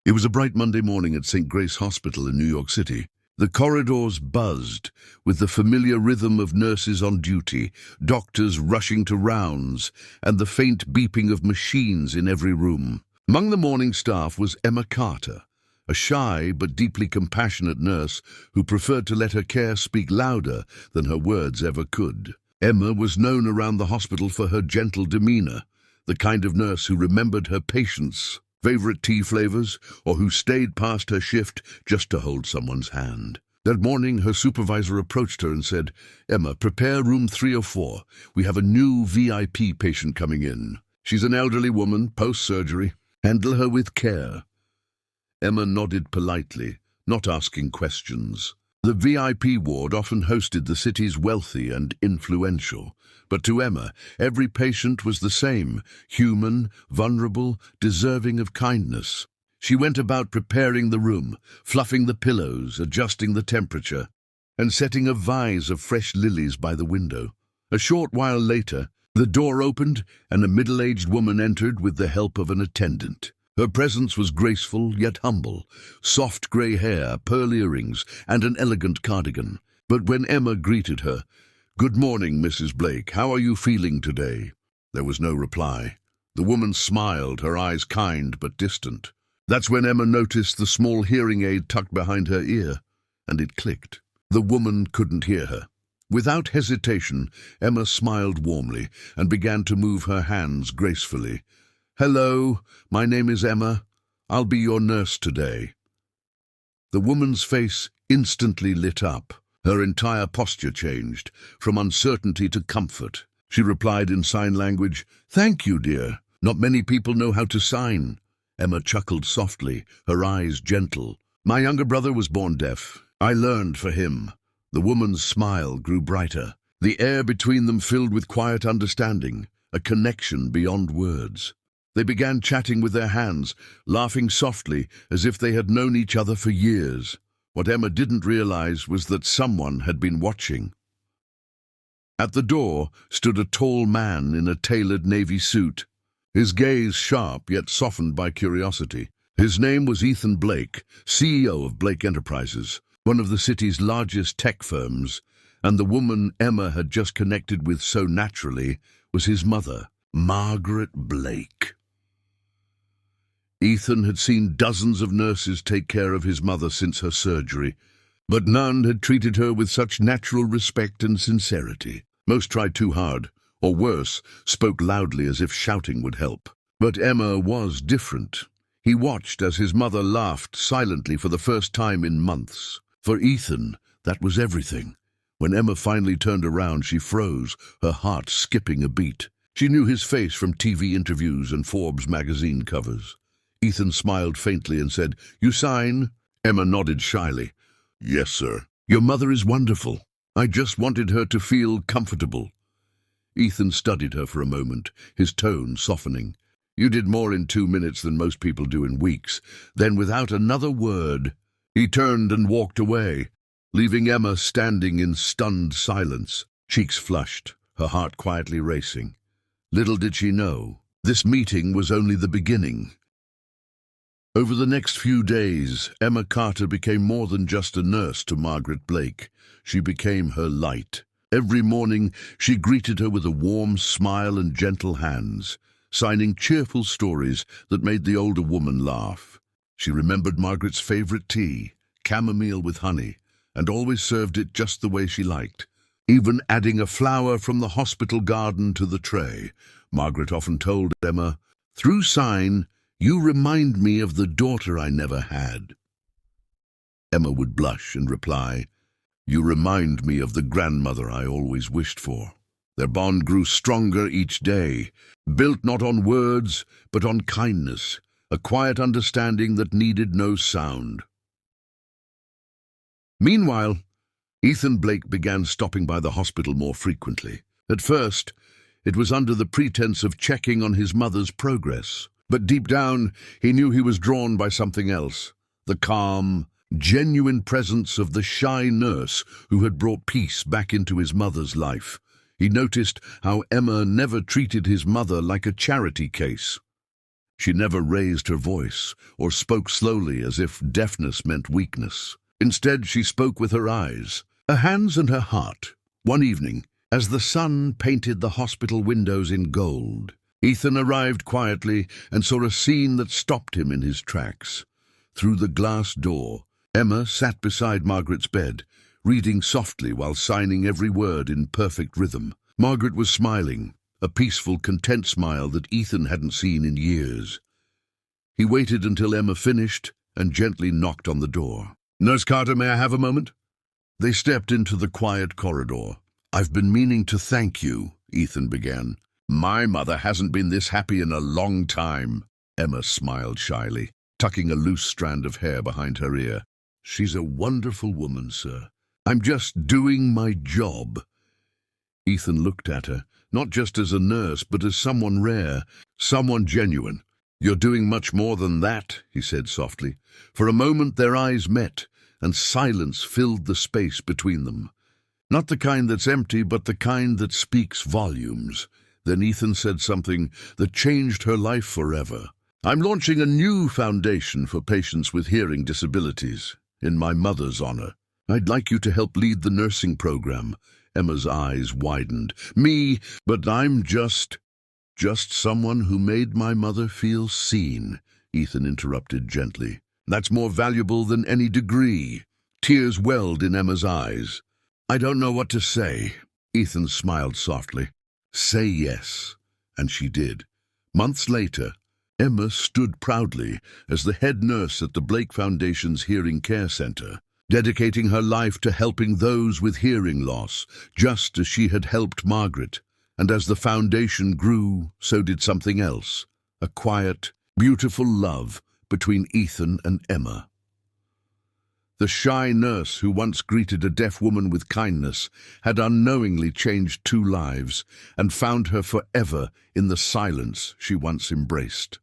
It was a bright Monday morning at St. Grace Hospital in New York City. The corridors buzzed with the familiar rhythm of nurses on duty, doctors rushing to rounds, and the faint beeping of machines in every room. Among the morning staff was Emma Carter, a shy but deeply compassionate nurse who preferred to let her care speak louder than her words ever could. Emma was known around the hospital for her gentle demeanor, the kind of nurse who remembered her patients' favorite tea flavors, or who stayed past her shift just to hold someone's hand. That morning, her supervisor approached her and said, "Emma, prepare room 304. We have a new VIP patient coming in. She's an elderly woman, post-surgery. Handle her with care." Emma nodded politely, not asking questions. The VIP ward often hosted the city's wealthy and influential. But to Emma, every patient was the same, human, vulnerable, deserving of kindness. She went about preparing the room, fluffing the pillows, adjusting the temperature, and setting a vase of fresh lilies by the window. A short while later, the door opened and a middle-aged woman entered with the help of an attendant. Her presence was graceful yet humble, soft grey hair, pearl earrings, and an elegant cardigan. But when Emma greeted her, "Good morning, Mrs. Blake. How are you feeling today?" there was no reply. The woman smiled, her eyes kind but distant. That's when Emma noticed the small hearing aid tucked behind her ear, and it clicked. The woman couldn't hear her. Without hesitation, Emma smiled warmly and began to move her hands gracefully. "Hello, my name is Emma. I'll be your nurse today." The woman's face instantly lit up. Her entire posture changed, from uncertainty to comfort. She replied in sign language, "Thank you, dear. Not many people know how to sign." Emma chuckled softly, her eyes gentle. "My younger brother was born deaf. I learned for him." The woman's smile grew brighter, the air between them filled with quiet understanding, a connection beyond words. They began chatting with their hands, laughing softly as if they had known each other for years. What Emma didn't realize was that someone had been watching. At the door stood a tall man in a tailored navy suit, his gaze sharp yet softened by curiosity. His name was Ethan Blake, CEO of Blake Enterprises, one of the city's largest tech firms, and the woman Emma had just connected with so naturally was his mother, Margaret Blake. Ethan had seen dozens of nurses take care of his mother since her surgery, but none had treated her with such natural respect and sincerity. Most tried too hard, or worse, spoke loudly as if shouting would help. But Emma was different. He watched as his mother laughed silently for the first time in months. For Ethan, that was everything. When Emma finally turned around, she froze, her heart skipping a beat. She knew his face from TV interviews and Forbes magazine covers. Ethan smiled faintly and said, "You sign?" Emma nodded shyly. "Yes, sir." "Your mother is wonderful. I just wanted her to feel comfortable." Ethan studied her for a moment, his tone softening. "You did more in 2 minutes than most people do in weeks." Then, without another word, he turned and walked away, leaving Emma standing in stunned silence, cheeks flushed, her heart quietly racing. Little did she know, this meeting was only the beginning. Over the next few days, Emma Carter became more than just a nurse to Margaret Blake. She became her light. Every morning, she greeted her with a warm smile and gentle hands, signing cheerful stories that made the older woman laugh. She remembered Margaret's favorite tea, chamomile with honey, and always served it just the way she liked, even adding a flower from the hospital garden to the tray. Margaret often told Emma, "Through sign, you remind me of the daughter I never had." Emma would blush and reply, "You remind me of the grandmother I always wished for." Their bond grew stronger each day, built not on words, but on kindness, a quiet understanding that needed no sound. Meanwhile, Ethan Blake began stopping by the hospital more frequently. At first, it was under the pretense of checking on his mother's progress. But deep down, he knew he was drawn by something else, the calm, genuine presence of the shy nurse who had brought peace back into his mother's life. He noticed how Emma never treated his mother like a charity case. She never raised her voice or spoke slowly as if deafness meant weakness. Instead, she spoke with her eyes, her hands and her heart. One evening, as the sun painted the hospital windows in gold, Ethan arrived quietly and saw a scene that stopped him in his tracks. Through the glass door, Emma sat beside Margaret's bed, reading softly while signing every word in perfect rhythm. Margaret was smiling, a peaceful, content smile that Ethan hadn't seen in years. He waited until Emma finished and gently knocked on the door. "Nurse Carter, may I have a moment?" They stepped into the quiet corridor. "I've been meaning to thank you," Ethan began. "My mother hasn't been this happy in a long time." Emma smiled shyly, tucking a loose strand of hair behind her ear. "She's a wonderful woman, sir. I'm just doing my job." Ethan looked at her, not just as a nurse, but as someone rare, someone genuine. "You're doing much more than that," he said softly. For a moment their eyes met, and silence filled the space between them. Not the kind that's empty, but the kind that speaks volumes. Then Ethan said something that changed her life forever. "I'm launching a new foundation for patients with hearing disabilities, in my mother's honor. I'd like you to help lead the nursing program." Emma's eyes widened. "Me, but I'm just someone who made my mother feel seen," Ethan interrupted gently. "That's more valuable than any degree." Tears welled in Emma's eyes. "I don't know what to say." Ethan smiled softly. "Say yes." And she did. Months later, Emma stood proudly as the head nurse at the Blake Foundation's Hearing Care Center, dedicating her life to helping those with hearing loss, just as she had helped Margaret. And as the foundation grew, so did something else, a quiet, beautiful love between Ethan and Emma. The shy nurse who once greeted a deaf woman with kindness had unknowingly changed two lives and found her forever in the silence she once embraced.